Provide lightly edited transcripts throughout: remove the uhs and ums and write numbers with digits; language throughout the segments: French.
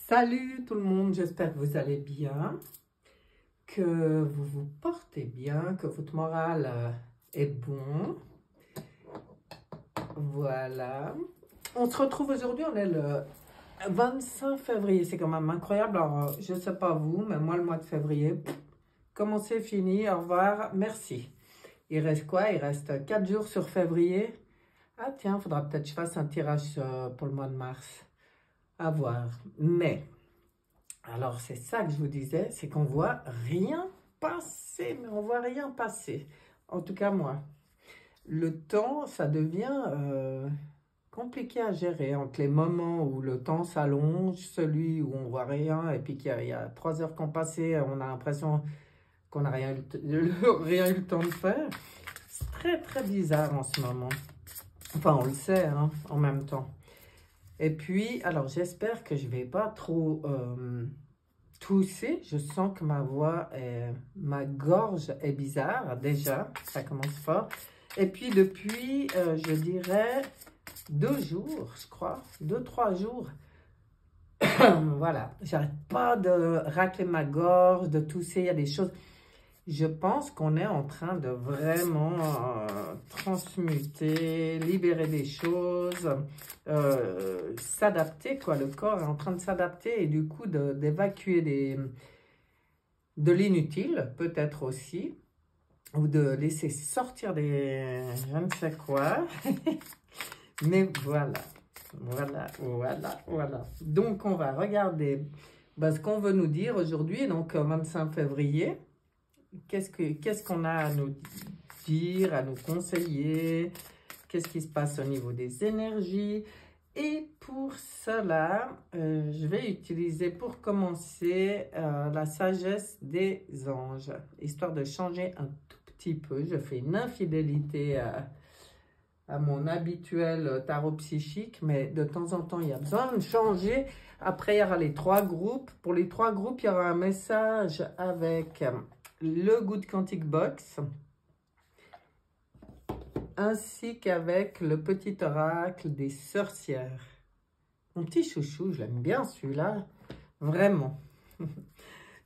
Salut tout le monde, j'espère que vous allez bien, que vous vous portez bien, que votre morale est bon. Voilà. On se retrouve aujourd'hui, on est le 25 février, c'est quand même incroyable. Alors, je ne sais pas vous, mais moi le mois de février, comment c'est fini, au revoir, merci. Il reste quoi? Il reste 4 jours sur février. Ah tiens, il faudra peut-être que je fasse un tirage pour le mois de mars. À voir. Mais... alors, c'est ça que je vous disais, c'est qu'on voit rien passer, mais on voit rien passer. En tout cas, moi. Le temps, ça devient compliqué à gérer entre les moments où le temps s'allonge, celui où on voit rien, et puis qu'il y a 3 heures qu'on passé, on a l'impression qu'on n'a rien, rien eu le temps de faire. C'est très, très bizarre en ce moment. Enfin, on le sait, hein, en même temps. Et puis, alors, j'espère que je ne vais pas trop... tousser, je sens que ma gorge est bizarre, déjà, ça commence fort. Et puis depuis, je dirais, 2 jours, je crois, 2-3 jours, voilà, j'arrête pas de racler ma gorge, de tousser, il y a des choses. Je pense qu'on est en train de vraiment transmuter, libérer des choses, s'adapter, quoi. Le corps est en train de s'adapter et du coup d'évacuer de l'inutile, peut-être aussi, ou de laisser sortir des je ne sais quoi. Mais voilà, voilà. Donc, on va regarder ce qu'on veut nous dire aujourd'hui, donc 25 février. Qu'est-ce qu'on a à nous dire, à nous conseiller? Qu'est-ce qui se passe au niveau des énergies? Et pour cela, je vais utiliser pour commencer la sagesse des anges, histoire de changer un tout petit peu. Je fais une infidélité à mon habituel tarot psychique, mais de temps en temps, il y a besoin de changer. Après, il y aura les 3 groupes. Pour les 3 groupes, il y aura un message avec le Good Quantic Box, ainsi qu'avec le petit oracle des sorcières. Mon petit chouchou, je l'aime bien celui-là, vraiment.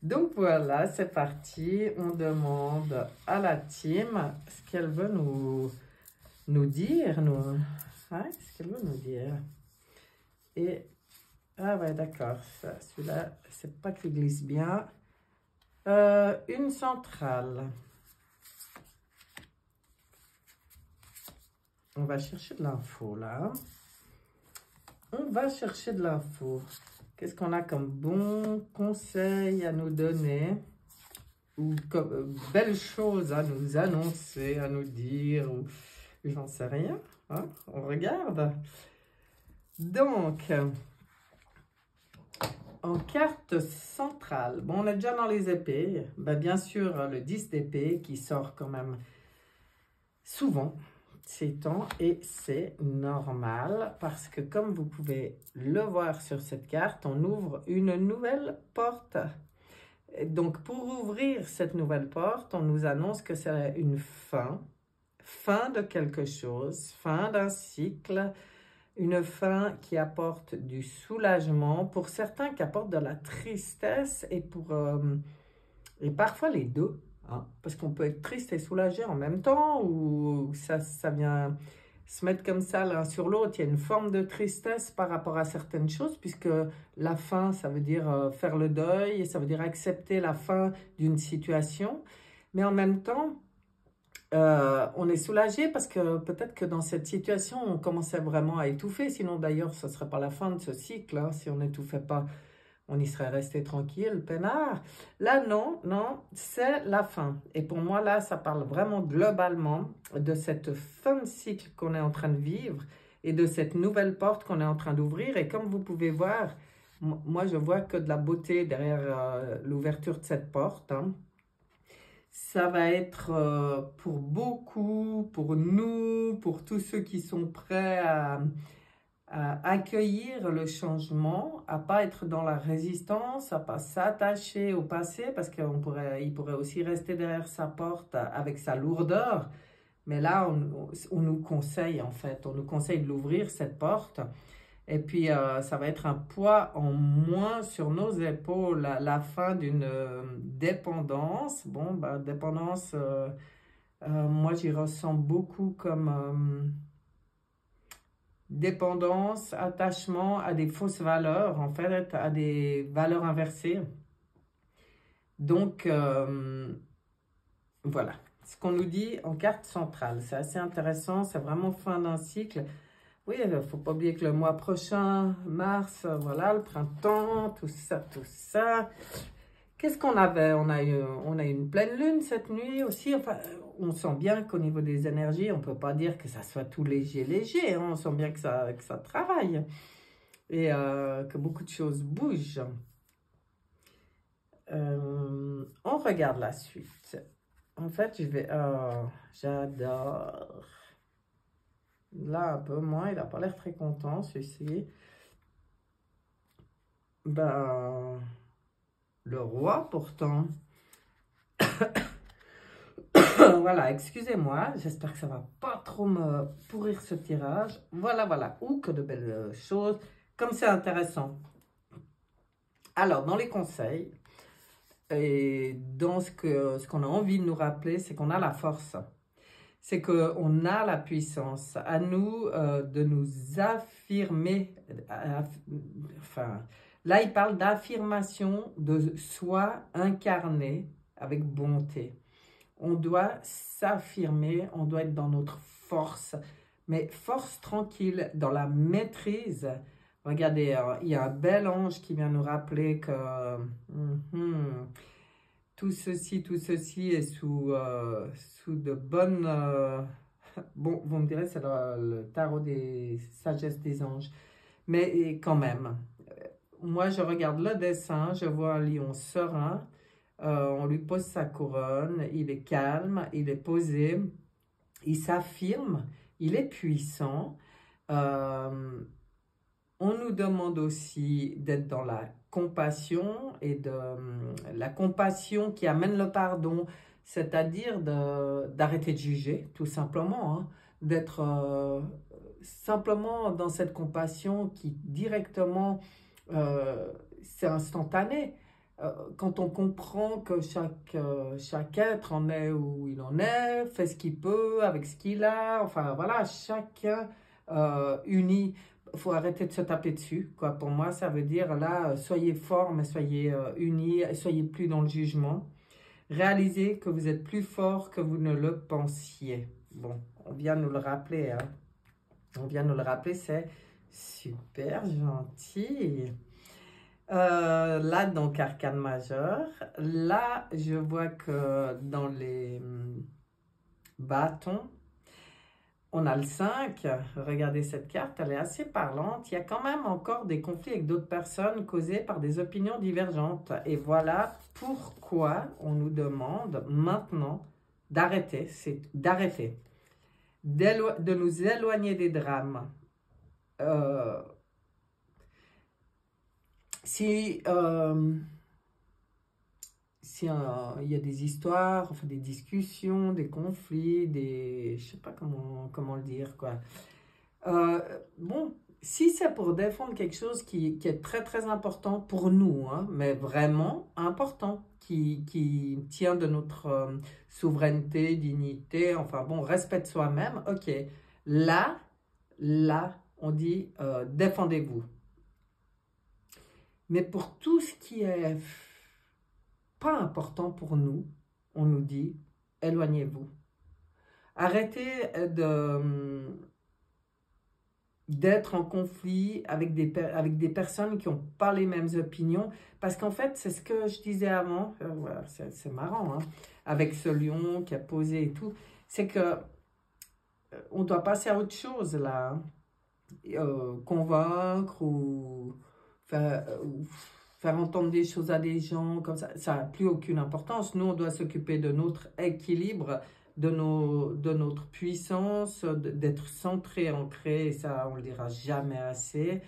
Donc voilà, c'est parti. On demande à la team ce qu'elle veut nous dire. Ce qu'elle veut nous dire. Et, ah ouais, d'accord, celui-là, c'est pas qu'il glisse bien. Une centrale. On va chercher de l'info, là. On va chercher de l'info. Qu'est-ce qu'on a comme bon conseil à nous donner? Ou comme belles choses à nous annoncer, à nous dire? Ou j'en sais rien. Hein? On regarde. Donc, en carte centrale, bon, on est déjà dans les épées. Bien sûr, le 10 d'épée qui sort quand même souvent ces temps, et c'est normal parce que comme vous pouvez le voir sur cette carte, on ouvre une nouvelle porte. Et donc pour ouvrir cette nouvelle porte, on nous annonce que c'est une fin de quelque chose, fin d'un cycle, une fin qui apporte du soulagement, pour certains qui apporte de la tristesse, et parfois les deux. Hein, parce qu'on peut être triste et soulagé en même temps, ou ça vient se mettre comme ça l'un sur l'autre. Il y a une forme de tristesse par rapport à certaines choses, puisque la fin, ça veut dire faire le deuil, et ça veut dire accepter la fin d'une situation. Mais en même temps, on est soulagé parce que peut-être que dans cette situation, on commençait vraiment à étouffer. Sinon, d'ailleurs, ce ne serait pas la fin de ce cycle, hein, si on n'étouffait pas. On y serait resté tranquille, peinard. Là, non, c'est la fin. Et pour moi, là, ça parle vraiment globalement de cette fin de cycle qu'on est en train de vivre et de cette nouvelle porte qu'on est en train d'ouvrir. Et comme vous pouvez voir, moi, je vois que de la beauté derrière l'ouverture de cette porte. Hein. Ça va être pour beaucoup, pour nous, pour tous ceux qui sont prêts à accueillir le changement, à pas être dans la résistance, à pas s'attacher au passé, parce qu'il pourrait aussi rester derrière sa porte avec sa lourdeur. Mais là, on nous conseille, en fait, on nous conseille de l'ouvrir, cette porte. Et puis, ça va être un poids en moins sur nos épaules, la fin d'une dépendance. Bon, bah, dépendance, moi, j'y ressens beaucoup comme dépendance, attachement à des fausses valeurs, en fait, à des valeurs inversées. Donc, voilà. Ce qu'on nous dit en carte centrale, c'est assez intéressant, c'est vraiment fin d'un cycle. Oui, il ne faut pas oublier que le mois prochain, mars, voilà, le printemps, tout ça, tout ça. Qu'est-ce qu'on avait? On a eu une pleine lune cette nuit aussi. Enfin, on sent bien qu'au niveau des énergies, on ne peut pas dire que ça soit tout léger, léger. Hein. On sent bien que ça travaille et que beaucoup de choses bougent. On regarde la suite. En fait, je vais... j'adore. Là, un peu moins. Il n'a pas l'air très content, celui-ci. Ben... Le roi, pourtant. Voilà, excusez-moi. J'espère que ça va pas trop me pourrir ce tirage. Voilà, voilà. Ouh, que de belles choses. Comme c'est intéressant. Alors, dans les conseils, et dans ce qu'on a envie de nous rappeler, c'est qu'on a la force. C'est qu'on a la puissance. À nous de nous affirmer. Enfin... Là, il parle d'affirmation de soi incarné avec bonté. On doit s'affirmer, on doit être dans notre force, mais force tranquille, dans la maîtrise. Regardez, il y a un bel ange qui vient nous rappeler que tout ceci est sous de bonnes... bon, vous me direz, c'est le tarot des sagesses des anges. Mais quand même... Moi, je regarde le dessin, je vois un lion serein, on lui pose sa couronne, il est calme, il est posé, il s'affirme, il est puissant. On nous demande aussi d'être dans la compassion et la compassion qui amène le pardon, c'est-à-dire d'arrêter de juger, tout simplement, hein, d'être simplement dans cette compassion qui directement... c'est instantané. Quand on comprend que chaque être en est où il en est, fait ce qu'il peut avec ce qu'il a, enfin voilà, chacun uni. Il faut arrêter de se taper dessus, quoi. Pour moi, ça veut dire là, soyez forts, mais soyez unis, soyez plus dans le jugement. Réalisez que vous êtes plus fort que vous ne le pensiez. Bon, on vient nous le rappeler, hein. On vient nous le rappeler, c'est super gentil. Là, donc, arcane majeur. Là, je vois que dans les bâtons, on a le 5. Regardez cette carte, elle est assez parlante. Il y a quand même encore des conflits avec d'autres personnes causés par des opinions divergentes. Et voilà pourquoi on nous demande maintenant d'arrêter, de nous éloigner des drames. Si il y a des histoires, enfin des discussions, des conflits, je sais pas comment le dire, quoi. Bon, si c'est pour défendre quelque chose qui est très très important pour nous, hein, mais vraiment important, qui tient de notre souveraineté, dignité, enfin bon, respect de soi-même, ok. Là, on dit défendez-vous. Mais pour tout ce qui est pas important pour nous, on nous dit éloignez-vous. Arrêtez d'être en conflit avec des personnes qui n'ont pas les mêmes opinions. Parce qu'en fait, c'est ce que je disais avant, voilà, c'est marrant, hein, avec ce lion qui a posé et tout, c'est que on doit passer à autre chose là, convaincre ou faire entendre des choses à des gens, comme ça n'a plus aucune importance. Nous, on doit s'occuper de notre équilibre, de notre puissance, d'être centré, ancré, et ça, on ne le dira jamais assez,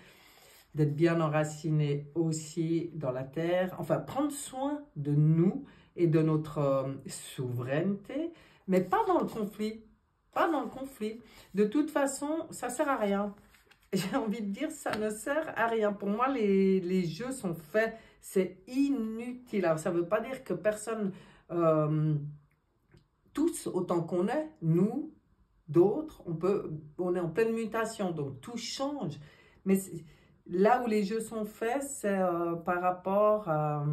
d'être bien enraciné aussi dans la terre, enfin, prendre soin de nous et de notre souveraineté, mais pas dans le conflit, pas dans le conflit. De toute façon, ça ne sert à rien. j'ai envie de dire, ça ne sert à rien. Pour moi, les jeux sont faits, c'est inutile. Alors, ça ne veut pas dire que personne, tous autant qu'on est, nous, d'autres, on est en pleine mutation, donc tout change. Mais là où les jeux sont faits, c'est par rapport à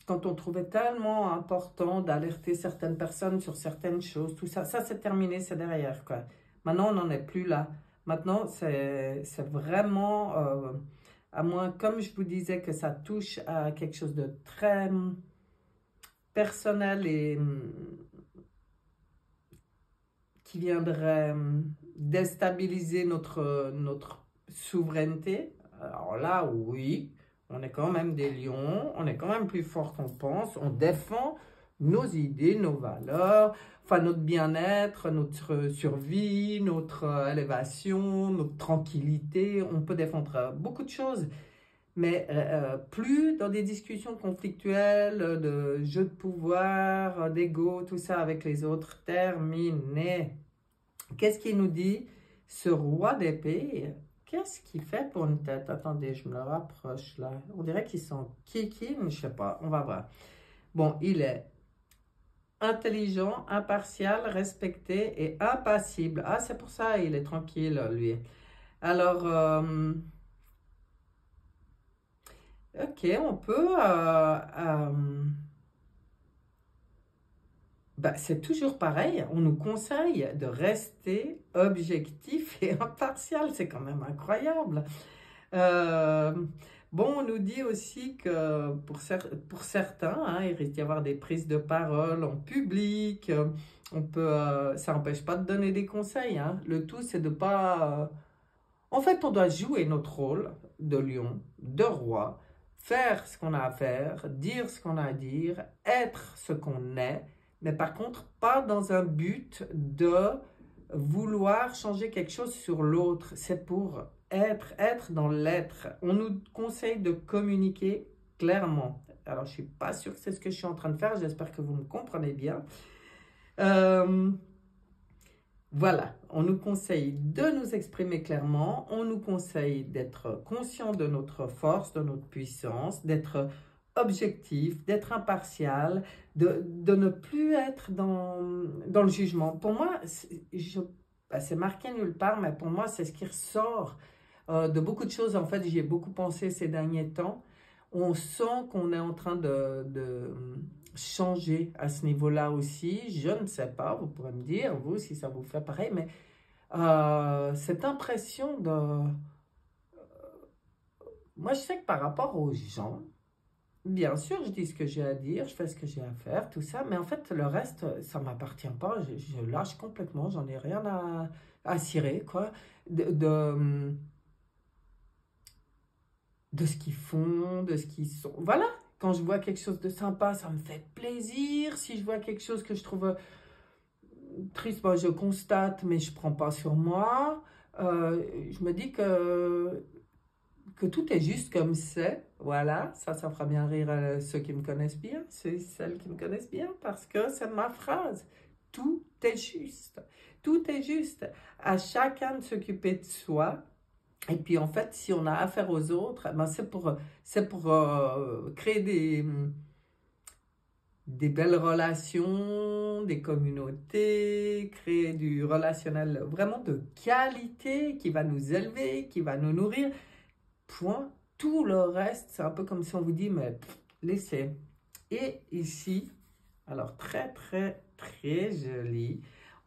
quand on trouvait tellement important d'alerter certaines personnes sur certaines choses, tout ça, ça c'est terminé, c'est derrière, quoi. Maintenant, on n'en est plus là. Maintenant, c'est vraiment, à moins, comme je vous disais, que ça touche à quelque chose de très personnel et qui viendrait déstabiliser notre souveraineté. Alors là, oui, on est quand même des lions, on est quand même plus fort qu'on pense, on défend nos idées, nos valeurs, enfin notre bien-être, notre survie, notre élévation, notre tranquillité, on peut défendre beaucoup de choses. Mais plus dans des discussions conflictuelles, de jeux de pouvoir, d'ego, tout ça avec les autres, terminé. Qu'est-ce qu'il nous dit, ce roi d'épée? Qu'est-ce qu'il fait pour une tête? Attendez, je me le rapproche là. On dirait qu'ils sont kiki, mais je sais pas, on va voir. Bon, il est intelligent, impartial, respecté et impassible. Ah, c'est pour ça, il est tranquille, lui. Alors, ok, on peut... c'est toujours pareil, on nous conseille de rester objectif et impartial, c'est quand même incroyable. Bon, on nous dit aussi que pour certains, hein, il risque d'y avoir des prises de parole en public, ça n'empêche pas de donner des conseils, hein. Le tout, c'est de pas... En fait, on doit jouer notre rôle de lion, de roi, faire ce qu'on a à faire, dire ce qu'on a à dire, être ce qu'on est, mais par contre, pas dans un but de vouloir changer quelque chose sur l'autre. C'est pour être dans l'être. On nous conseille de communiquer clairement. Alors, je ne suis pas sûre que c'est ce que je suis en train de faire. J'espère que vous me comprenez bien. Voilà, on nous conseille de nous exprimer clairement, on nous conseille d'être conscient de notre force, de notre puissance, d'être objectif, d'être impartial, de ne plus être dans le jugement. Pour moi, c'est marqué nulle part, mais pour moi, c'est ce qui ressort de beaucoup de choses. En fait, j'y ai beaucoup pensé ces derniers temps. On sent qu'on est en train de changer à ce niveau-là aussi. Je ne sais pas, vous pourrez me dire, vous, si ça vous fait pareil, mais cette impression de... Moi, je sais que par rapport aux gens, bien sûr, je dis ce que j'ai à dire, je fais ce que j'ai à faire, tout ça, mais en fait, le reste, ça ne m'appartient pas. Je lâche complètement, j'en ai rien à cirer, quoi. De ce qu'ils font, de ce qu'ils sont. Voilà, quand je vois quelque chose de sympa, ça me fait plaisir. Si je vois quelque chose que je trouve triste, moi, je constate, mais je ne prends pas sur moi. Je me dis que tout est juste comme c'est. Voilà, ça fera bien rire ceux qui me connaissent bien, celles qui me connaissent bien, parce que c'est ma phrase. Tout est juste. Tout est juste. À chacun de s'occuper de soi. Et puis en fait, si on a affaire aux autres, ben c'est pour créer des belles relations, des communautés, créer du relationnel vraiment de qualité qui va nous élever, qui va nous nourrir. Point. Tout le reste, c'est un peu comme si on vous dit, mais laissez. Et ici, alors très très très joli.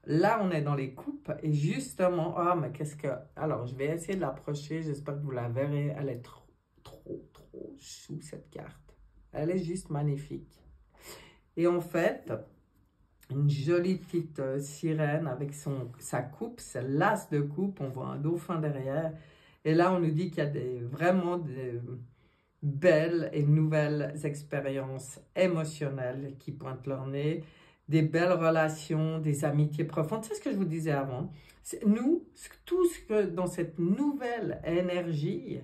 Là, on est dans les coupes et justement, ah, mais qu'est-ce que... Alors, je vais essayer de l'approcher, j'espère que vous la verrez. Elle est trop, trop, trop chou, cette carte. Elle est juste magnifique. Et en fait, une jolie petite sirène avec sa coupe, c'est l'as de coupe, on voit un dauphin derrière. Et là, on nous dit qu'il y a vraiment des belles et nouvelles expériences émotionnelles qui pointent leur nez, des belles relations, des amitiés profondes. C'est ce que je vous disais avant. Nous, tout ce que dans cette nouvelle énergie,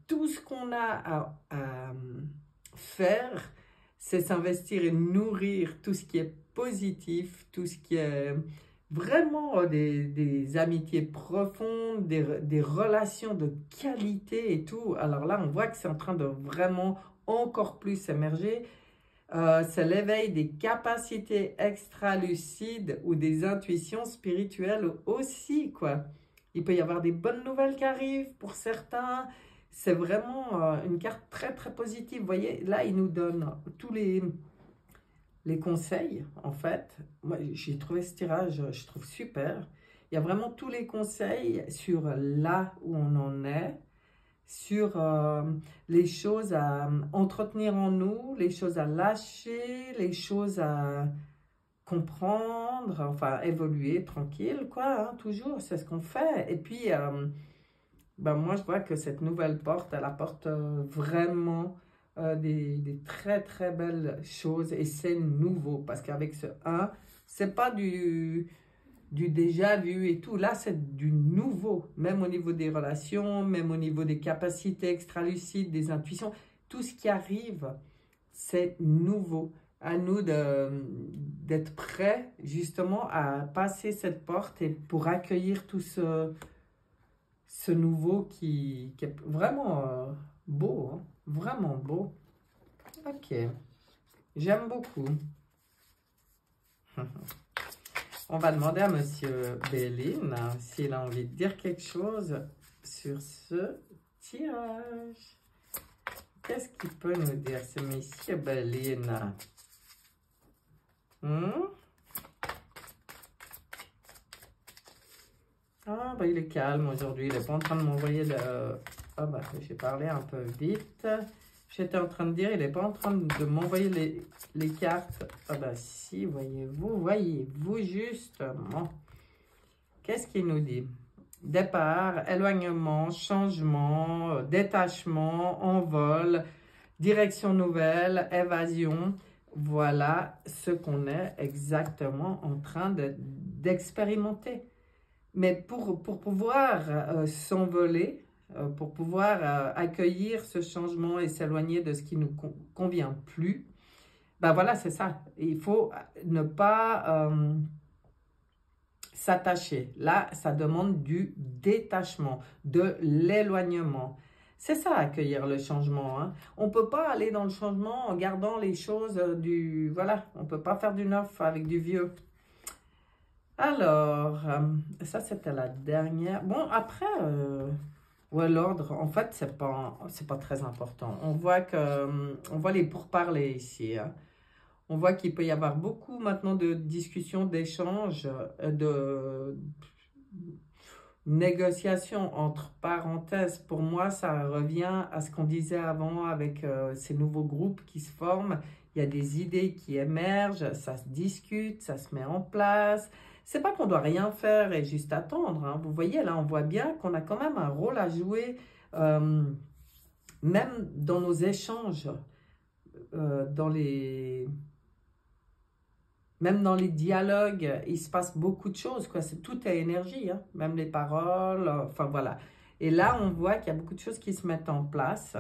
tout ce qu'on a à faire, c'est s'investir et nourrir tout ce qui est positif, tout ce qui est vraiment des amitiés profondes, des relations de qualité et tout. Alors là, on voit que c'est en train de vraiment encore plus émerger. C'est l'éveil des capacités extra-lucides ou des intuitions spirituelles aussi, quoi. Il peut y avoir des bonnes nouvelles qui arrivent pour certains. C'est vraiment une carte très, très positive. Vous voyez, là, il nous donne tous les conseils, en fait. Moi, j'ai trouvé ce tirage, je trouve super. Il y a vraiment tous les conseils sur là où on en est, sur les choses à entretenir en nous, les choses à lâcher, les choses à comprendre, enfin évoluer tranquille, quoi, hein, toujours, c'est ce qu'on fait. Et puis, ben moi, je vois que cette nouvelle porte, elle apporte vraiment des très, très belles choses et c'est nouveau parce qu'avec ce 1, c'est pas du déjà vu et tout. Là, c'est du nouveau, même au niveau des relations, même au niveau des capacités extra-lucides, des intuitions. Tout ce qui arrive, c'est nouveau. À nous d'être prêts, justement, à passer cette porte et pour accueillir tout ce nouveau qui est vraiment beau, hein, vraiment beau. Ok, j'aime beaucoup. On va demander à Monsieur Béline s'il a envie de dire quelque chose sur ce tirage. Qu'est-ce qu'il peut nous dire, ce Monsieur Béline? Ah, bah, il est calme aujourd'hui. Il n'est pas en train de m'envoyer le... Ah, bah, j'ai parlé un peu vite. J'étais en train de dire, il n'est pas en train de m'envoyer les cartes. Ah, bah, si, voyez-vous justement. Qu'est-ce qu'il nous dit? Départ, éloignement, changement, détachement, envol, direction nouvelle, évasion. Voilà ce qu'on est exactement en train d'expérimenter. Mais pour pouvoir s'envoler, pour pouvoir accueillir ce changement et s'éloigner de ce qui ne nous convient plus, ben voilà, c'est ça. Il faut ne pas s'attacher. Là, ça demande du détachement, de l'éloignement. C'est ça, accueillir le changement, hein. On ne peut pas aller dans le changement en gardant les choses du... Voilà, on ne peut pas faire du neuf avec du vieux. Alors, ça c'était la dernière. Bon, après, ouais, l'ordre, en fait, c'est pas très important. On voit on voit les pourparlers ici, hein. On voit qu'il peut y avoir beaucoup maintenant de discussions, d'échanges, de négociations entre parenthèses. Pour moi, ça revient à ce qu'on disait avant avec ces nouveaux groupes qui se forment. Il y a des idées qui émergent, ça se discute, ça se met en place. C'est pas qu'on doit rien faire et juste attendre, hein. Vous voyez, là, on voit bien qu'on a quand même un rôle à jouer, même dans nos échanges, même dans les dialogues, il se passe beaucoup de choses, quoi. Tout est énergie, hein. Même les paroles, enfin voilà. Et là, on voit qu'il y a beaucoup de choses qui se mettent en place.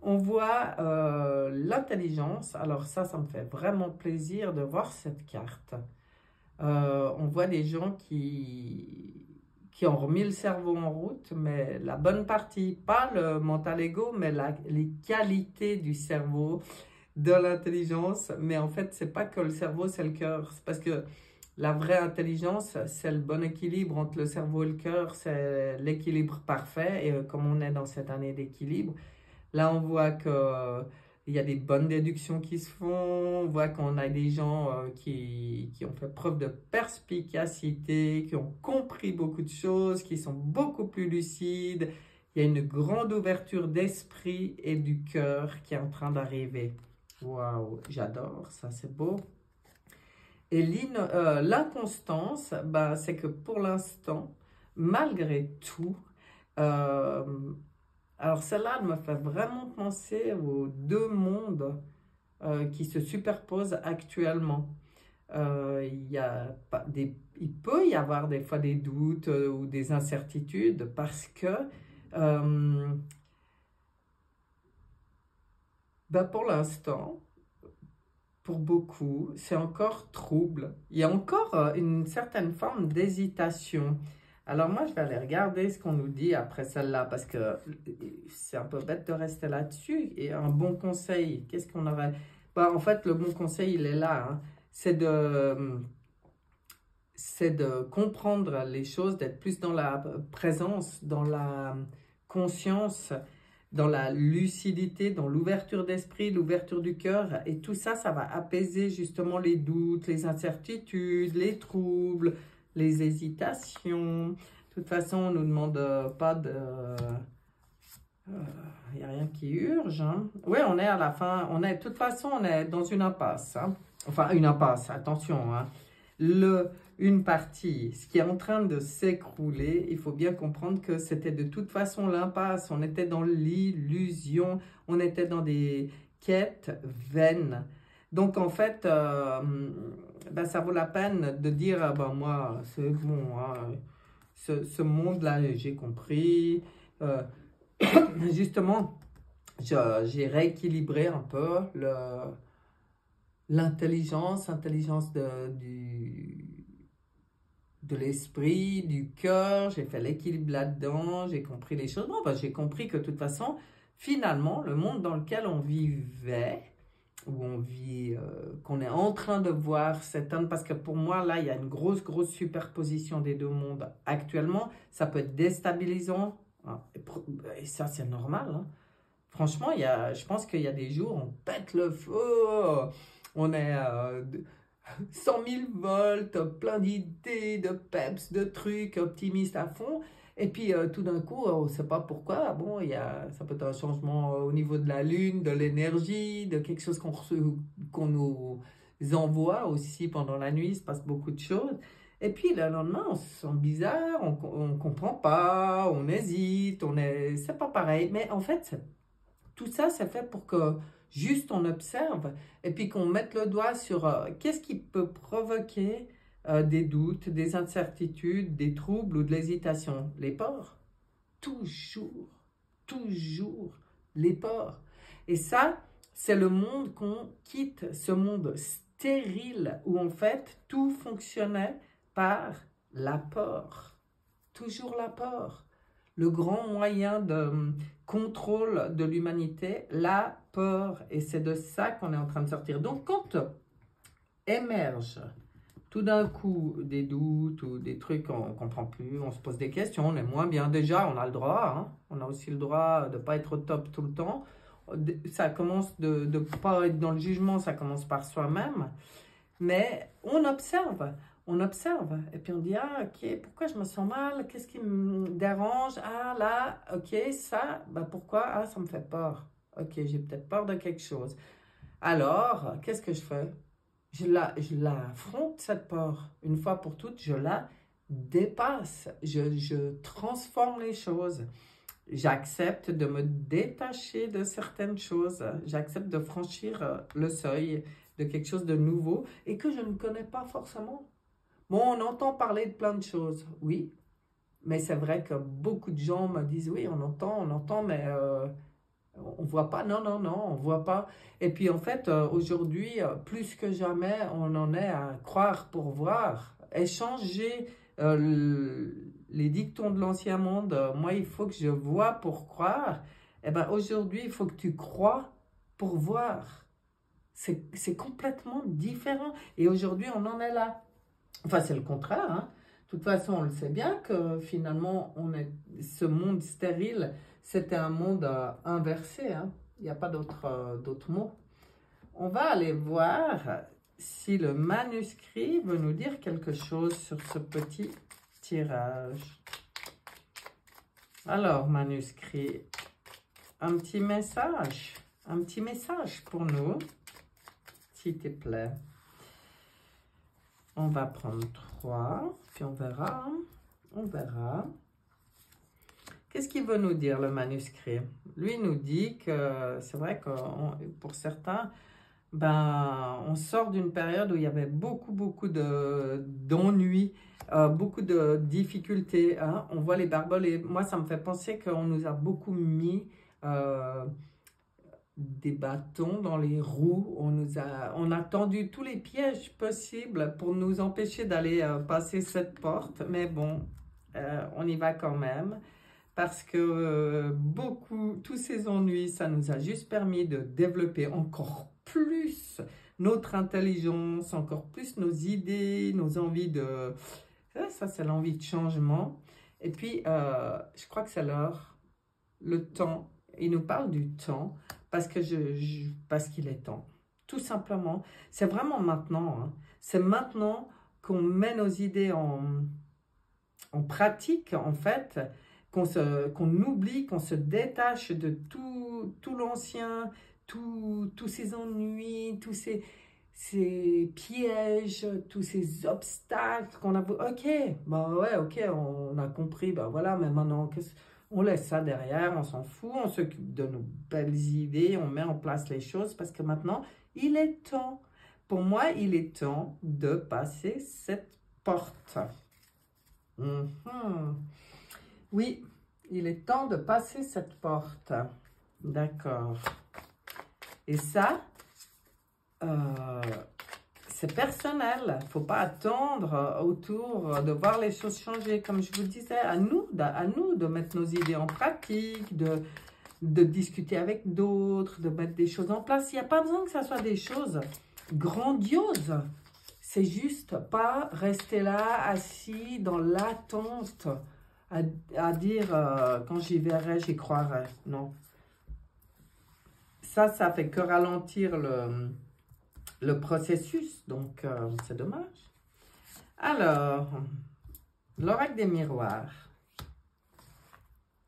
On voit l'intelligence. Alors ça me fait vraiment plaisir de voir cette carte. On voit des gens qui ont remis le cerveau en route, mais la bonne partie, pas le mental ego, mais les qualités du cerveau, de l'intelligence. Mais en fait, c'est pas que le cerveau, c'est le cœur. C'est parce que la vraie intelligence, c'est le bon équilibre entre le cerveau et le cœur, c'est l'équilibre parfait. Et comme on est dans cette année d'équilibre, là, on voit que il y a des bonnes déductions qui se font, on voit qu'on a des gens qui ont fait preuve de perspicacité, qui ont compris beaucoup de choses, qui sont beaucoup plus lucides. Il y a une grande ouverture d'esprit et du cœur qui est en train d'arriver. Waouh, j'adore, ça c'est beau. Et l'inconstance, ben, c'est que pour l'instant, malgré tout, alors celle-là, elle me fait vraiment penser aux deux mondes qui se superposent actuellement. Il peut y avoir des fois des doutes ou des incertitudes parce que ben pour l'instant, pour beaucoup, c'est encore trouble. Il y a encore une certaine forme d'hésitation. Alors moi, je vais aller regarder ce qu'on nous dit après celle-là, parce que c'est un peu bête de rester là-dessus. Et un bon conseil, qu'est-ce qu'on aurait... Bah, en fait, le bon conseil, il est là. Hein. C'est de comprendre les choses, d'être plus dans la présence, dans la conscience, dans la lucidité, dans l'ouverture d'esprit, l'ouverture du cœur. Et tout ça, ça va apaiser justement les doutes, les incertitudes, les troubles, les hésitations. De toute façon, on ne nous demande pas de... Il n'y a rien qui urge. Hein. Oui, on est à la fin. De toute façon, on est dans une impasse. Hein. Enfin, une impasse, attention. Hein. Une partie, ce qui est en train de s'écrouler, il faut bien comprendre que c'était de toute façon l'impasse. On était dans l'illusion, on était dans des quêtes vaines. Donc, en fait, ben, ça vaut la peine de dire, ah ben, moi, c'est bon, hein, ce monde-là, j'ai compris. Justement, j'ai rééquilibré un peu l'intelligence de l'esprit, du cœur, j'ai fait l'équilibre là-dedans, j'ai compris les choses. Bon, ben, j'ai compris que de toute façon, finalement, le monde dans lequel on vivait, où on vit, qu'on est en train de voir s'éteindre, parce que pour moi, là, il y a une grosse superposition des deux mondes actuellement. Ça peut être déstabilisant, hein, et ça, c'est normal. Hein. Franchement, je pense qu'il y a des jours, on pète le feu, on est 100 000 volts, plein d'idées, de peps, de trucs, optimistes à fond. Et puis, tout d'un coup, on ne sait pas pourquoi. Bon, ça peut être un changement au niveau de la Lune, de l'énergie, de quelque chose qu'on nous envoie aussi pendant la nuit. Il se passe beaucoup de choses. Et puis, le lendemain, on se sent bizarre, on ne comprend pas, on hésite, c'est pas pareil. Mais en fait, tout ça, c'est fait pour que juste on observe et puis qu'on mette le doigt sur qu'est-ce qui peut provoquer des doutes, des incertitudes, des troubles ou de l'hésitation. Les peurs. Toujours les peurs. Et ça, c'est le monde qu'on quitte, ce monde stérile où en fait tout fonctionnait par la peur. Toujours la peur. Le grand moyen de contrôle de l'humanité, la peur. Et c'est de ça qu'on est en train de sortir. Donc, quand émerge tout d'un coup des doutes ou des trucs qu'on ne comprend plus, on se pose des questions, on est moins bien. Déjà, on a le droit. Hein. On a aussi le droit de ne pas être au top tout le temps. Ça commence de ne pas être dans le jugement, ça commence par soi-même. Mais on observe. On observe et puis on dit, ah ok, pourquoi je me sens mal, qu'est-ce qui me dérange, ah là, ok, ça, bah pourquoi, ah ça me fait peur, ok, j'ai peut-être peur de quelque chose. Alors, qu'est-ce que je fais? Je l'affronte cette peur, une fois pour toutes, je la dépasse, je transforme les choses. J'accepte de me détacher de certaines choses, j'accepte de franchir le seuil de quelque chose de nouveau et que je ne connais pas forcément. Bon, on entend parler de plein de choses, oui, mais c'est vrai que beaucoup de gens me disent, oui, on entend, mais on ne voit pas. Non, on ne voit pas. Et puis en fait, aujourd'hui, plus que jamais, on en est à croire pour voir, échanger les dictons de l'ancien monde. Moi, il faut que je vois pour croire. Eh bien, aujourd'hui, il faut que tu crois pour voir. C'est complètement différent. Et aujourd'hui, on en est là. Enfin, c'est le contraire. Hein. De toute façon, on le sait bien que finalement, ce monde stérile, c'était un monde inversé. Hein. Il n'y a pas d'autre mot. On va aller voir si le manuscrit veut nous dire quelque chose sur ce petit tirage. Alors, manuscrit, un petit message pour nous, s'il te plaît. On va prendre 3, puis on verra. Qu'est-ce qu'il veut nous dire, le manuscrit? Lui nous dit que c'est vrai que pour certains, ben, on sort d'une période où il y avait beaucoup d'ennuis, beaucoup de difficultés. Hein. On voit les barboles et moi, ça me fait penser qu'on nous a beaucoup mis des bâtons dans les roues. On a tendu tous les pièges possibles pour nous empêcher d'aller passer cette porte. Mais bon, on y va quand même. Parce que tous ces ennuis, ça nous a juste permis de développer encore plus notre intelligence, encore plus nos idées, nos envies de... Ça, c'est l'envie de changement. Et puis, je crois que c'est l'heure, le temps. Il nous parle du temps parce que parce qu'il est temps. Tout simplement. C'est vraiment maintenant. Hein. C'est maintenant qu'on met nos idées en pratique, en fait, qu'on oublie, qu'on se détache de tout l'ancien, tous ces ennuis, tous ces pièges, tous ces obstacles qu'on a... Ok, bah ouais, ok, on a compris, bah voilà, mais maintenant, on laisse ça derrière, on s'en fout, on s'occupe de nos belles idées, on met en place les choses, parce que maintenant, il est temps. Pour moi, il est temps de passer cette porte. Oui, il est temps de passer cette porte. D'accord. Et ça, c'est personnel. Il ne faut pas attendre autour de voir les choses changer. Comme je vous disais, à nous de mettre nos idées en pratique, de discuter avec d'autres, de mettre des choses en place. Il n'y a pas besoin que ça soit des choses grandioses. C'est juste pas rester là, assis dans l'attente, à dire quand j'y verrai, j'y croirai. Non. Ça fait que ralentir le processus, donc c'est dommage. Alors, l'oracle des miroirs.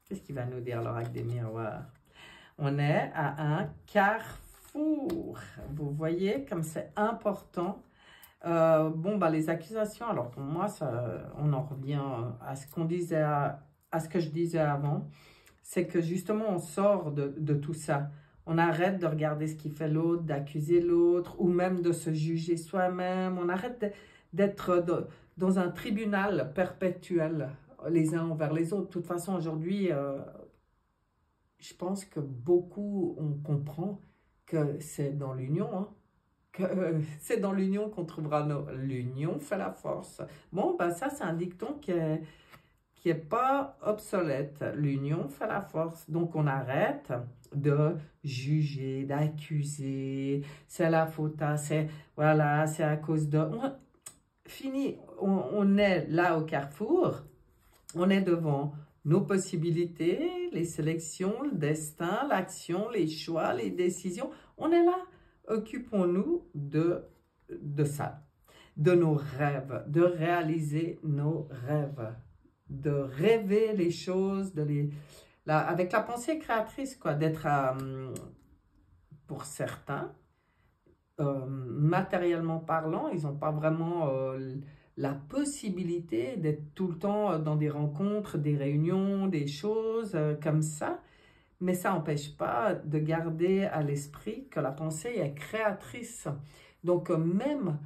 Qu'est-ce qu'il va nous dire, l'oracle des miroirs? On est à un carrefour. Vous voyez comme c'est important. Bon, bah, les accusations, alors pour moi, on en revient à ce qu'on disait, à ce que je disais avant. C'est que justement, on sort de tout ça. On arrête de regarder ce qui fait l'autre, d'accuser l'autre, ou même de se juger soi-même. On arrête d'être dans un tribunal perpétuel, les uns envers les autres. De toute façon, aujourd'hui, je pense que beaucoup, on comprend que c'est dans l'union, hein, c'est dans l'union qu'on trouvera l'union fait la force. Bon, ben ça, c'est un dicton qui est pas obsolète. L'union fait la force. Donc, on arrête de juger, d'accuser. C'est la faute à, voilà, c'est à cause de... Fini. On est là au carrefour. On est devant nos possibilités, les sélections, le destin, l'action, les choix, les décisions. On est là. Occupons-nous de ça, de nos rêves, de réaliser nos rêves, de rêver les choses, avec la pensée créatrice, quoi, d'être, pour certains, matériellement parlant, ils n'ont pas vraiment la possibilité d'être tout le temps dans des rencontres, des réunions, des choses comme ça. Mais ça n'empêche pas de garder à l'esprit que la pensée est créatrice. Donc, même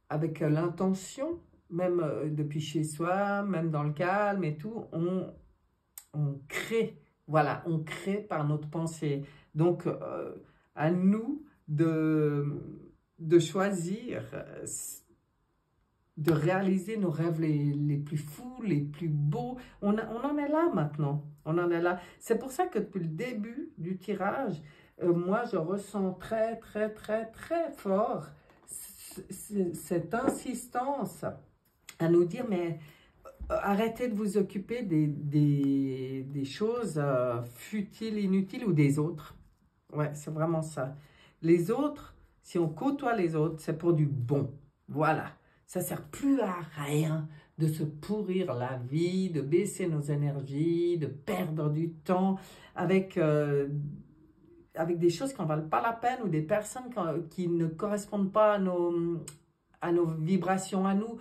avec l'intention, même depuis chez soi, même dans le calme et tout, on crée. Voilà, on crée par notre pensée. Donc, à nous de choisir, de réaliser nos rêves les plus fous, les plus beaux. On en est là maintenant. On en est là. C'est pour ça que depuis le début du tirage, moi, je ressens très, très, très, très fort cette insistance à nous dire, mais arrêtez de vous occuper des choses futiles, inutiles ou des autres. Ouais, c'est vraiment ça. Les autres, si on côtoie les autres, c'est pour du bon. Voilà. Ça ne sert plus à rien de se pourrir la vie, de baisser nos énergies, de perdre du temps avec des choses qui n'en valent pas la peine ou des personnes qui ne correspondent pas à nos vibrations, à nous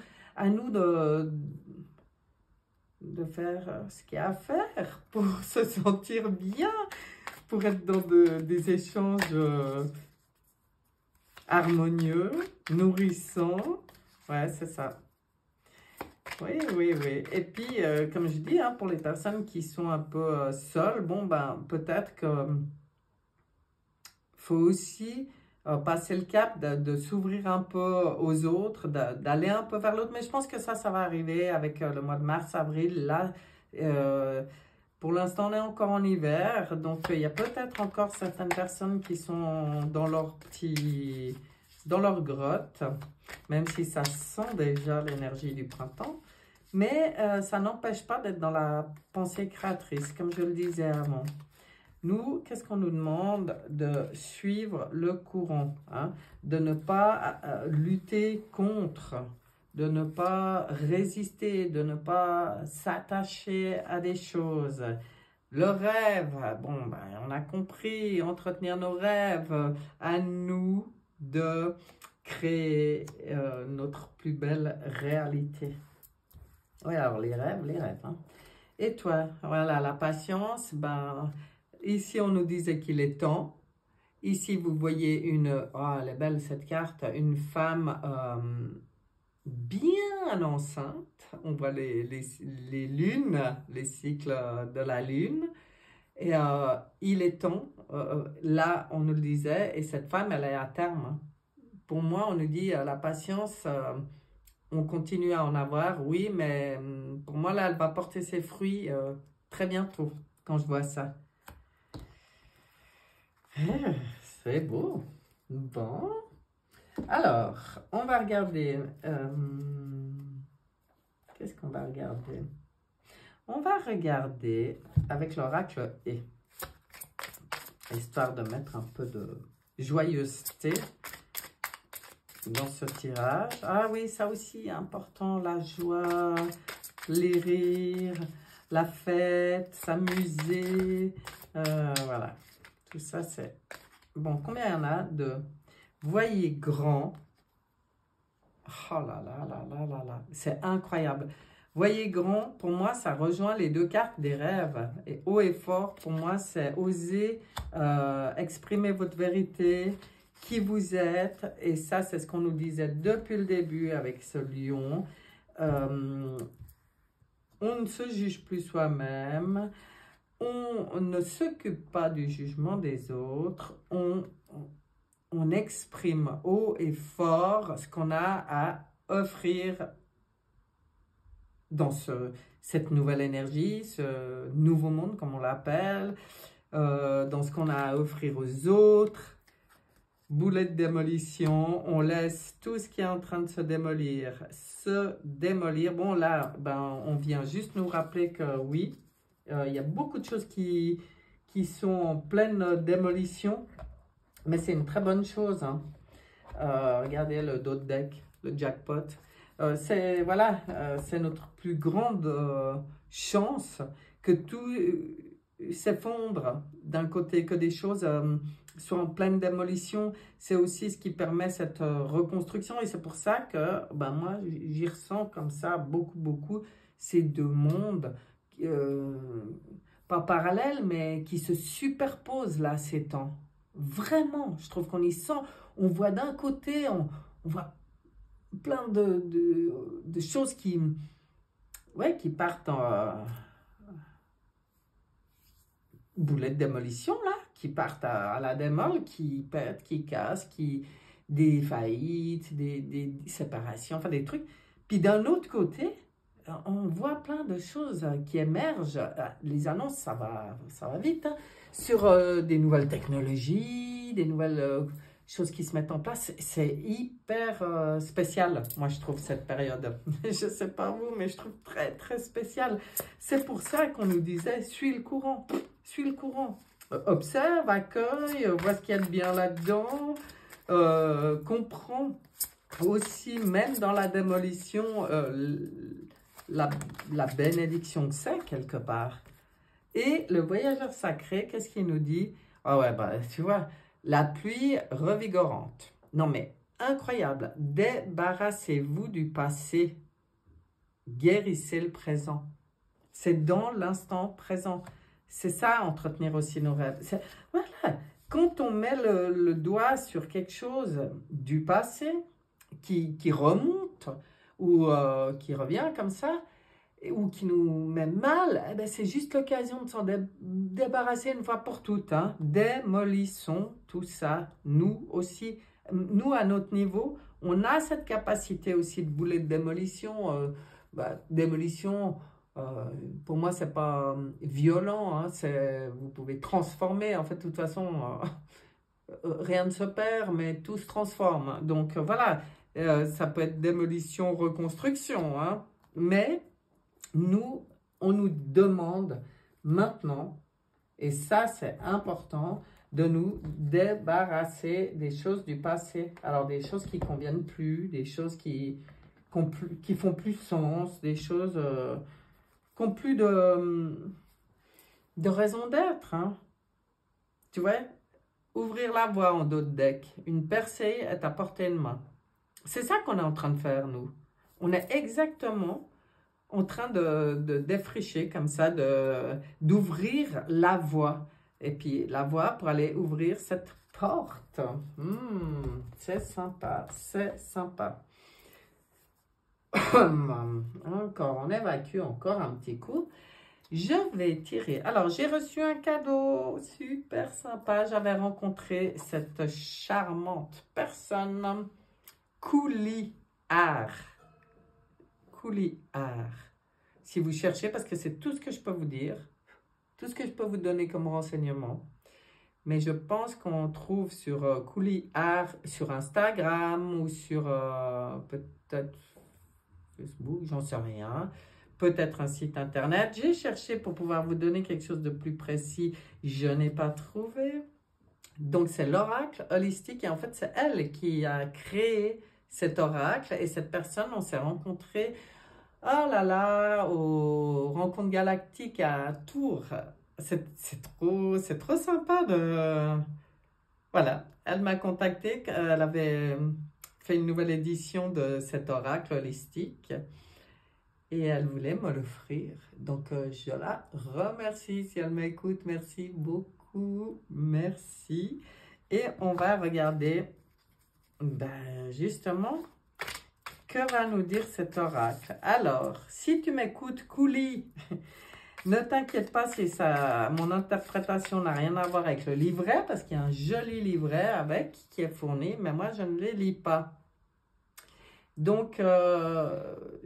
de faire ce qu'il y a à faire pour se sentir bien, pour être dans des échanges harmonieux, nourrissants. Ouais, c'est ça. Oui, oui, oui. Et puis, comme je dis, hein, pour les personnes qui sont un peu seules, bon, ben, peut-être que faut aussi passer le cap de s'ouvrir un peu aux autres, d'aller un peu vers l'autre. Mais je pense que ça va arriver avec le mois de mars, avril. Là, euh, pour l'instant, on est encore en hiver. Donc, il y a peut-être encore certaines personnes qui sont dans dans leur grotte, même si ça sent déjà l'énergie du printemps. Mais ça n'empêche pas d'être dans la pensée créatrice, comme je le disais avant. Nous, qu'est-ce qu'on nous demande? De suivre le courant, hein? De ne pas lutter contre, de ne pas résister, de ne pas s'attacher à des choses. Le rêve, bon, ben, on a compris, entretenir nos rêves, à nous de créer notre plus belle réalité. Oui, alors les rêves, hein. Et toi, voilà, la patience, ben, ici on nous disait qu'il est temps. Ici vous voyez oh elle est belle cette carte, une femme bien enceinte. On voit les lunes, les cycles de la lune. Et il est temps, là on nous le disait, et cette femme elle est à terme, hein. Pour moi on nous dit la patience, on continue à en avoir, oui, mais pour moi, là, elle va porter ses fruits très bientôt, quand je vois ça. C'est beau. Bon. Alors, on va regarder. Qu'est-ce qu'on va regarder? On va regarder avec l'oracle E, histoire de mettre un peu de joyeuseté dans ce tirage. Ah oui, ça aussi important, la joie, les rires, la fête, s'amuser. Voilà, tout ça c'est... Bon, combien il y en a? Deux. Voyez grand. Oh là là là là là là, c'est incroyable. Voyez grand, pour moi, ça rejoint les deux cartes des rêves. Et haut et fort, pour moi, c'est oser exprimer votre vérité, qui vous êtes. Et ça, c'est ce qu'on nous disait depuis le début avec ce lion. On ne se juge plus soi-même. On ne s'occupe pas du jugement des autres. On exprime haut et fort ce qu'on a à offrir dans cette nouvelle énergie, ce nouveau monde, comme on l'appelle, dans ce qu'on a à offrir aux autres. Boulet de démolition, on laisse tout ce qui est en train de se démolir. Bon, là, ben, on vient juste nous rappeler que oui, il y a beaucoup de choses qui sont en pleine démolition, mais c'est une très bonne chose, hein. Regardez le dos de deck, le jackpot. Voilà, c'est notre plus grande chance que tout s'effondre d'un côté, que des choses soient en pleine démolition. C'est aussi ce qui permet cette reconstruction, et c'est pour ça que ben, moi j'y ressens comme ça beaucoup ces deux mondes, pas parallèles, mais qui se superposent là ces temps. Vraiment, je trouve qu'on y sent, on voit d'un côté, on voit plein de choses qui partent en boulet de démolition, là, qui partent à la démol, qui pètent, qui cassent, des faillites, des séparations, enfin des trucs. Puis d'un autre côté, on voit plein de choses qui émergent. Les annonces, ça va vite, hein, sur des nouvelles technologies, des nouvelles choses qui se mettent en place. C'est hyper spécial, moi je trouve, cette période. Je ne sais pas vous, mais je trouve très spécial. C'est pour ça qu'on nous disait, suis le courant, suis le courant. Observe, accueille, vois ce qu'il y a de bien là-dedans, comprends aussi, même dans la démolition, la bénédiction que c'est quelque part. Et le voyageur sacré, qu'est-ce qu'il nous dit? Ah ouais, bah tu vois, la pluie revigorante. Non mais, incroyable. Débarrassez-vous du passé. Guérissez le présent. C'est dans l'instant présent. C'est ça, entretenir aussi nos rêves. Voilà, quand on met le doigt sur quelque chose du passé qui remonte, ou qui revient comme ça, ou qui nous met mal, eh ben, c'est juste l'occasion de s'en débarrasser une fois pour toutes. Hein. Démolissons tout ça, nous aussi. Nous, à notre niveau, on a cette capacité aussi de boulet de démolition. Démolition, pour moi, c'est pas violent. Hein, vous pouvez transformer. En fait, de toute façon, rien ne se perd, mais tout se transforme. Donc, voilà, ça peut être démolition, reconstruction. Hein, mais nous, on nous demande maintenant, et ça, c'est important, de nous débarrasser des choses du passé. Alors, des choses qui ne conviennent plus, des choses qui font plus sens, des choses qui n'ont plus de raison d'être. Hein. Tu vois, ouvrir la voie en dos de deck. Une percée est à portée de main. C'est ça qu'on est en train de faire, nous. On est exactement en train de défricher comme ça, d'ouvrir la voie. Et puis la voie pour aller ouvrir cette porte. C'est sympa, c'est sympa. Encore, on évacue encore un petit coup. Je vais tirer. Alors, j'ai reçu un cadeau super sympa. J'avais rencontré cette charmante personne, Couliard. Couliard. Si vous cherchez, parce que c'est tout ce que je peux vous dire, tout ce que je peux vous donner comme renseignement. Mais je pense qu'on trouve sur Couliard, sur Instagram ou sur peut-être Facebook, j'en sais rien. Peut-être un site internet. J'ai cherché pour pouvoir vous donner quelque chose de plus précis. Je n'ai pas trouvé. Donc, c'est l'oracle holistique. Et en fait, c'est elle qui a créé cet oracle. Et cette personne, on s'est rencontrés, oh là là, aux Rencontres Galactiques à Tours. C'est trop sympa de... Voilà, elle m'a contacté. Elle avait fait une nouvelle édition de cet oracle holistique. Et elle voulait me l'offrir. Donc, je la remercie. Si elle m'écoute, merci beaucoup. Merci. Et on va regarder, justement, que va nous dire cet oracle. Alors, si tu m'écoutes, Couli, ne t'inquiète pas si mon interprétation n'a rien à voir avec le livret, parce qu'il y a un joli livret avec qui est fourni, mais moi, je ne les lis pas. Donc,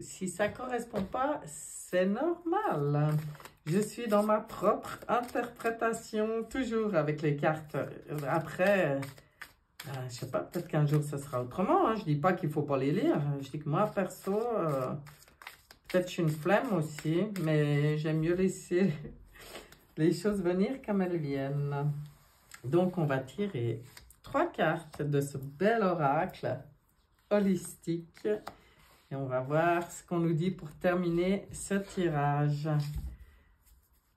si ça ne correspond pas, c'est normal. Je suis dans ma propre interprétation, toujours avec les cartes. Après, je ne sais pas, peut-être qu'un jour, ça sera autrement. Hein. Je ne dis pas qu'il ne faut pas les lire. Je dis que moi, perso, peut-être je suis une flemme aussi, mais j'aime mieux laisser les choses venir comme elles viennent. Donc, on va tirer 3 cartes de ce bel oracle holistique et on va voir ce qu'on nous dit pour terminer ce tirage.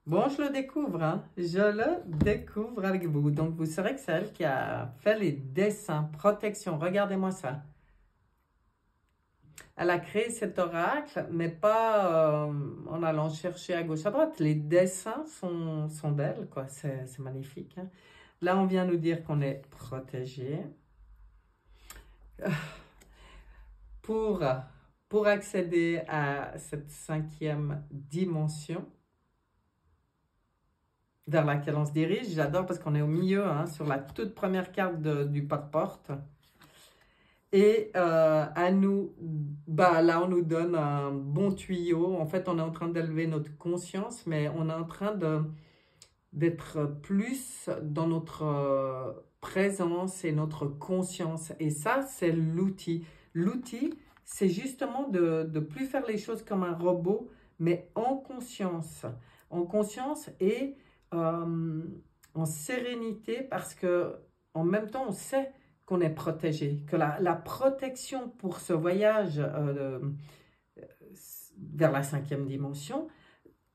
Bon, je le découvre, hein? Je le découvre avec vous. Donc, vous saurez que c'est elle qui a fait les dessins, protection. Regardez-moi ça. Elle a créé cet oracle, mais pas en allant chercher à gauche, à droite. Les dessins sont d'elle, quoi. C'est magnifique. Hein? Là, on vient nous dire qu'on est protégé. Pour accéder à cette 5e dimension vers laquelle on se dirige. J'adore parce qu'on est au milieu, hein, sur la toute première carte du pas-de-porte. Et à nous, là, on nous donne un bon tuyau. En fait, on est en train d'élever notre conscience, mais on est en train d'être plus dans notre présence et notre conscience. Et ça, c'est l'outil. L'outil, c'est justement de ne plus faire les choses comme un robot, mais en conscience. En conscience et en sérénité, parce que en même temps, on sait qu'on est protégé, que la protection pour ce voyage vers la 5e dimension,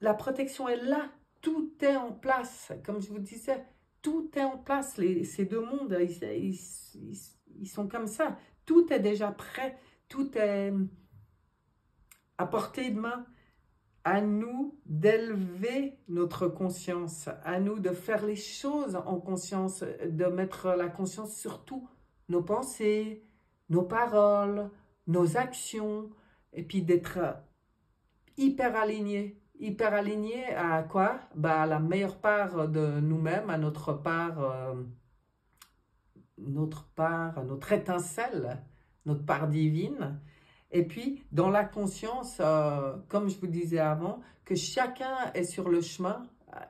la protection est là, tout est en place. Comme je vous disais, tout est en place. Ces deux mondes, ils sont comme ça. Tout est déjà prêt, tout est à portée de main. À nous d'élever notre conscience, à nous de faire les choses en conscience, de mettre la conscience sur tout, nos pensées, nos paroles, nos actions. et puis d'être hyper aligné. Hyper aligné à quoi? Bah, à la meilleure part de nous-mêmes, à notre étincelle, notre part divine. Et puis, dans la conscience, comme je vous disais avant, que chacun est sur le chemin,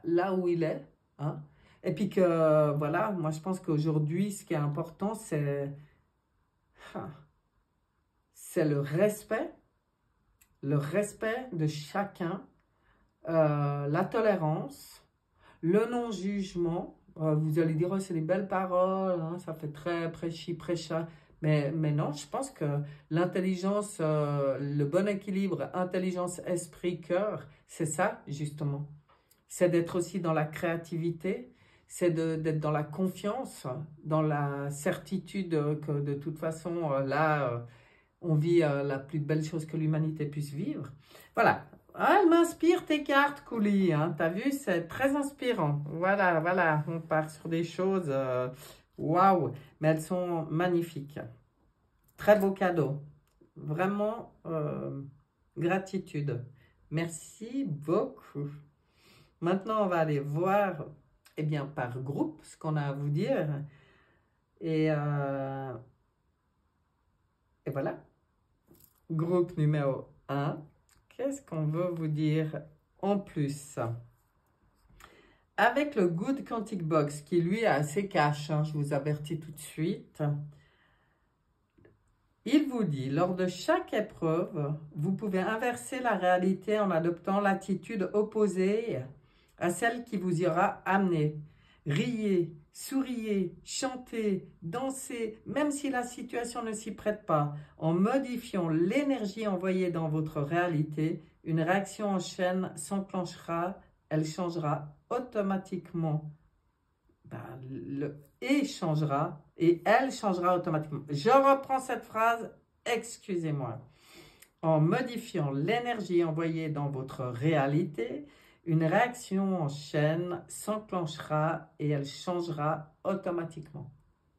là où il est. Hein? Et puis que, voilà, moi je pense qu'aujourd'hui, ce qui est important, c'est le respect de chacun, la tolérance, le non-jugement. Vous allez dire, oh, c'est des belles paroles, hein, ça fait très prêchi, prêcha. Mais non, je pense que l'intelligence, le bon équilibre, intelligence, esprit, cœur, c'est ça, justement. C'est d'être aussi dans la créativité, c'est d'être dans la confiance, dans la certitude que de toute façon, là, on vit la plus belle chose que l'humanité puisse vivre. Voilà. Ah, elle m'inspire tes cartes, Kouli. Hein. T'as vu, c'est très inspirant. Voilà, voilà. On part sur des choses. Waouh! Mais elles sont magnifiques. Très beau cadeau. Vraiment, gratitude. Merci beaucoup. Maintenant, on va aller voir, eh bien, par groupe, ce qu'on a à vous dire. Et voilà. Groupe numéro 1. Qu'est-ce qu'on veut vous dire en plus? Avec le Good Quantic Box, qui lui est assez cash, hein, je vous avertis tout de suite, il vous dit, lors de chaque épreuve, vous pouvez inverser la réalité en adoptant l'attitude opposée à celle qui vous y aura amené. Riez, souriez, chantez, dansez, même si la situation ne s'y prête pas. En modifiant l'énergie envoyée dans votre réalité, une réaction en chaîne s'enclenchera, elle changera automatiquement. Et elle changera automatiquement. Je reprends cette phrase, excusez-moi. En modifiant l'énergie envoyée dans votre réalité, une réaction en chaîne s'enclenchera et elle changera automatiquement.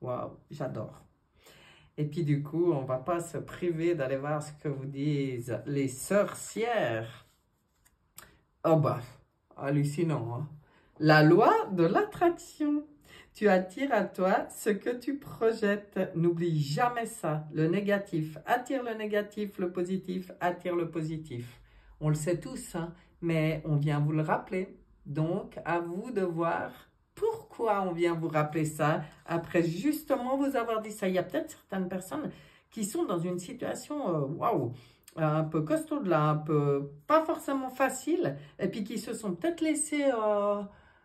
Waouh, j'adore. Et puis du coup, on ne va pas se priver d'aller voir ce que vous disent les sorcières. Oh bah, hallucinant, hein? La loi de l'attraction. Tu attires à toi ce que tu projettes. N'oublie jamais ça. Le négatif attire le négatif, le positif attire le positif. On le sait tous, hein, mais on vient vous le rappeler. Donc, à vous de voir pourquoi on vient vous rappeler ça après justement vous avoir dit ça. Il y a peut-être certaines personnes qui sont dans une situation, waouh, un peu costaud là, un peu pas forcément facile, et puis qui se sont peut-être laissés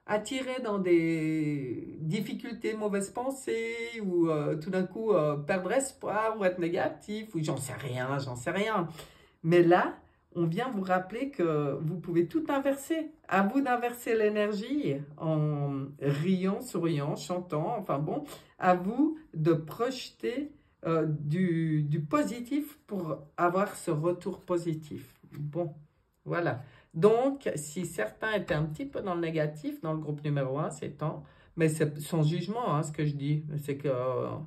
attirés dans des difficultés, mauvaises pensées, ou tout d'un coup perdre espoir, ou être négatif, ou j'en sais rien. Mais là, on vient vous rappeler que vous pouvez tout inverser. À vous d'inverser l'énergie en riant, souriant, chantant, enfin bon, à vous de projeter du positif pour avoir ce retour positif. Bon, voilà. Donc, si certains étaient un petit peu dans le négatif, dans le groupe numéro 1, c'est temps, mais c'est sans jugement, hein, ce que je dis, c'est que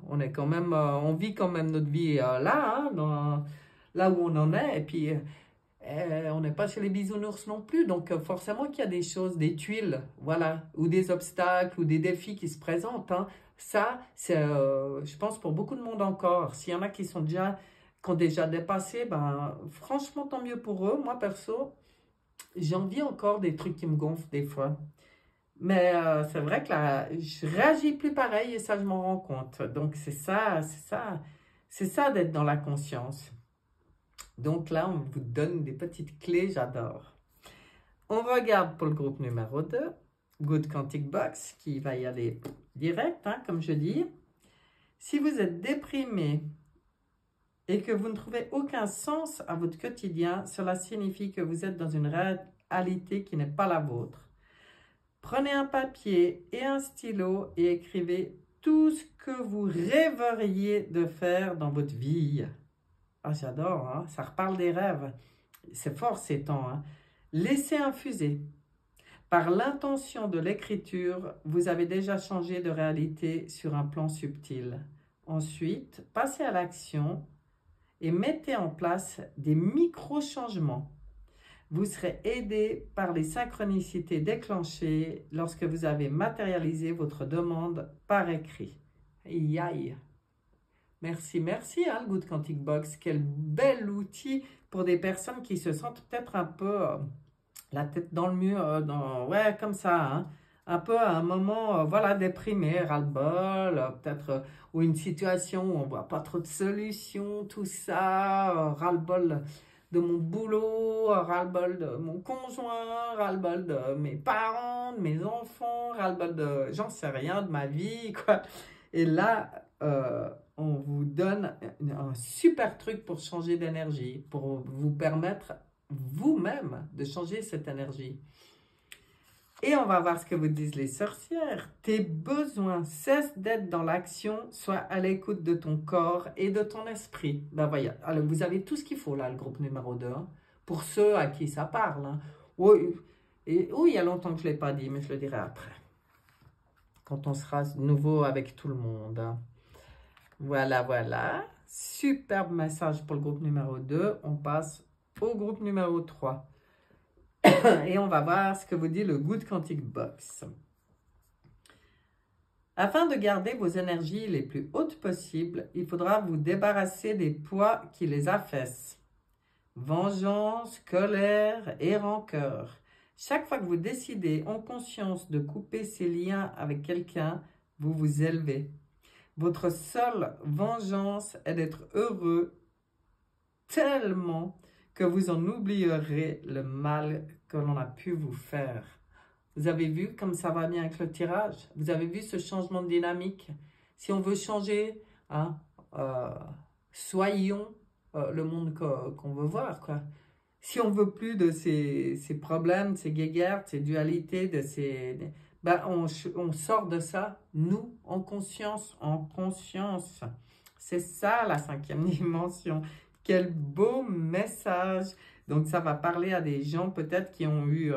on est quand même, on vit quand même notre vie là, hein, là où on en est, et puis on n'est pas chez les bisounours non plus, donc forcément qu'il y a des choses, des tuiles, voilà, ou des obstacles, ou des défis qui se présentent, hein. Ça, c'est, je pense, pour beaucoup de monde encore. S'il y en a qui ont déjà dépassé, ben, franchement, tant mieux pour eux. Moi, perso, j'envie encore des trucs qui me gonflent des fois. Mais c'est vrai que là, je réagis plus pareil et ça, je m'en rends compte. Donc, c'est ça d'être dans la conscience. Donc là, on vous donne des petites clés, j'adore. On regarde pour le groupe numéro 2, Good Quantic Box, qui va y aller direct, hein, comme je dis. Si vous êtes déprimé et que vous ne trouvez aucun sens à votre quotidien, cela signifie que vous êtes dans une réalité qui n'est pas la vôtre. Prenez un papier et un stylo et écrivez tout ce que vous rêveriez de faire dans votre vie. Ah, j'adore, hein? Ça reparle des rêves. C'est fort ces temps, hein? Laissez infuser. Par l'intention de l'écriture, vous avez déjà changé de réalité sur un plan subtil. Ensuite, passez à l'action et mettez en place des micro-changements. Vous serez aidé par les synchronicités déclenchées lorsque vous avez matérialisé votre demande par écrit. Aïe. Merci, merci, hein, le Good Quantic Box. Quel bel outil pour des personnes qui se sentent peut-être un peu la tête dans le mur, ouais, comme ça, hein. Un peu à un moment, voilà, déprimé, ras-le-bol, peut-être, ou une situation où on voit pas trop de solutions, tout ça, ras-le-bol de mon boulot, ras-le-bol de mon conjoint, ras-le-bol de mes parents, de mes enfants, ras-le-bol de, j'en sais rien, de ma vie, quoi. Et là, on vous donne un super truc pour changer d'énergie, pour vous permettre vous-même de changer cette énergie. Et on va voir ce que vous disent les sorcières. Tes besoins cessent d'être dans l'action, sois à l'écoute de ton corps et de ton esprit. Ben voyez, alors vous avez tout ce qu'il faut là, le groupe numéro 2, hein, pour ceux à qui ça parle. Hein. Oui, il y a longtemps que je ne l'ai pas dit, mais je le dirai après. Quand on sera nouveau avec tout le monde. Hein. Voilà, voilà. Superbe message pour le groupe numéro 2. On passe au groupe numéro 3. Et on va voir ce que vous dit le Good Quantic Box. Afin de garder vos énergies les plus hautes possibles, il faudra vous débarrasser des poids qui les affaissent. Vengeance, colère et rancœur. Chaque fois que vous décidez en conscience de couper ces liens avec quelqu'un, vous vous élevez. Votre seule vengeance est d'être heureux tellement que vous en oublierez le mal que l'on a pu vous faire. Vous avez vu comme ça va bien avec le tirage? Vous avez vu ce changement de dynamique? Si on veut changer, hein, soyons le monde qu'on veut voir, quoi. Si on veut plus de ces problèmes, de ces guéguerres, de ces dualités, de ces... Ben, on sort de ça, nous, en conscience, en conscience. C'est ça, la 5e dimension. Quel beau message! Donc, ça va parler à des gens peut-être qui ont eu,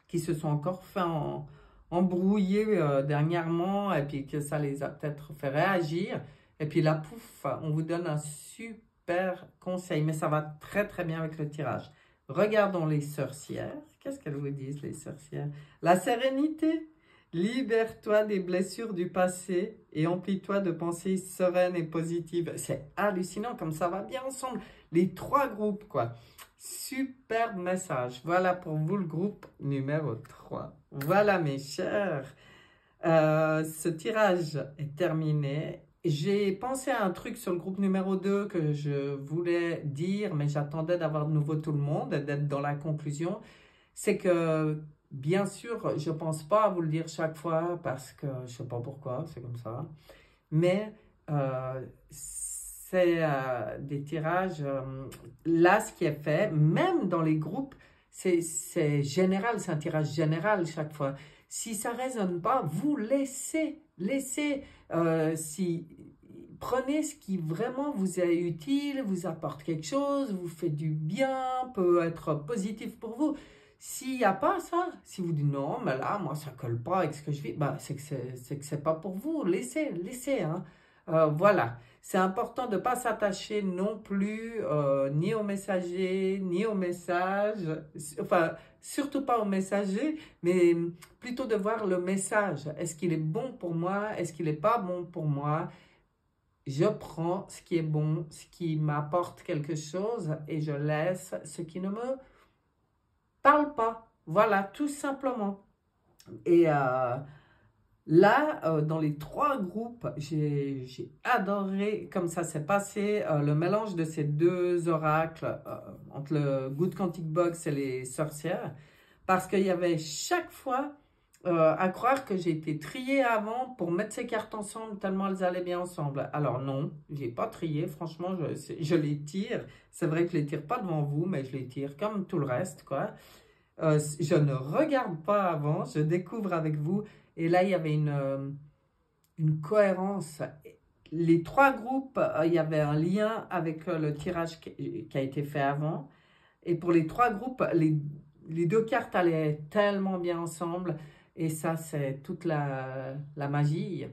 qui se sont encore fait embrouiller dernièrement et puis que ça les a peut-être fait réagir. Et puis là, pouf, on vous donne un super conseil, mais ça va très très bien avec le tirage. Regardons les sorcières. Qu'est-ce qu'elles vous disent, les sorcières? La sérénité. Libère-toi des blessures du passé et emplis-toi de pensées sereines et positives. C'est hallucinant comme ça va bien ensemble. Les 3 groupes, quoi. Super message. Voilà pour vous le groupe numéro 3. Voilà mes chers. Ce tirage est terminé. J'ai pensé à un truc sur le groupe numéro 2 que je voulais dire, mais j'attendais d'avoir de nouveau tout le monde, d'être dans la conclusion. C'est que... Bien sûr, je ne pense pas à vous le dire chaque fois parce que je ne sais pas pourquoi, c'est comme ça. Mais c'est des tirages, là ce qui est fait, même dans les groupes, c'est général, c'est un tirage général chaque fois. Si ça ne résonne pas, vous laissez, prenez ce qui vraiment vous est utile, vous apporte quelque chose, vous fait du bien, peut être positif pour vous. S'il n'y a pas ça, si vous dites non, mais là, moi, ça ne colle pas avec ce que je vis, bah, c'est que ce n'est pas pour vous. Laissez. Hein. Voilà. C'est important de ne pas s'attacher non plus ni au messager, ni au message. Enfin, surtout pas au messager, mais plutôt de voir le message. Est-ce qu'il est bon pour moi? Est-ce qu'il n'est pas bon pour moi? Je prends ce qui est bon, ce qui m'apporte quelque chose et je laisse ce qui ne me parle pas. Voilà, tout simplement. Et là, dans les 3 groupes, j'ai adoré comme ça s'est passé, le mélange de ces 2 oracles entre le Good Quantic Box et les sorcières, parce qu'il y avait chaque fois à croire que j'ai été triée avant pour mettre ces cartes ensemble tellement elles allaient bien ensemble. Alors non, je n'ai pas trié, franchement, je les tire. C'est vrai que je ne les tire pas devant vous, mais je les tire comme tout le reste, quoi. Je ne regarde pas avant, je découvre avec vous. Et là, il y avait une cohérence. Les 3 groupes, il y avait un lien avec le tirage qui a été fait avant. Et pour les 3 groupes, les 2 cartes allaient tellement bien ensemble. Et ça, c'est toute la magie.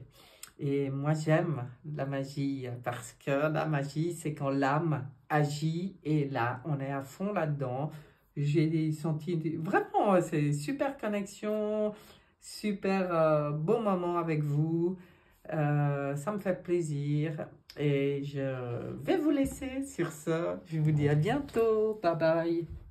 Et moi, j'aime la magie parce que la magie, c'est quand l'âme agit et là, on est à fond là-dedans. J'ai senti vraiment, c'est super connexion, super beau moment avec vous. Ça me fait plaisir et je vais vous laisser sur ça. Je vous dis à bientôt. Bye bye.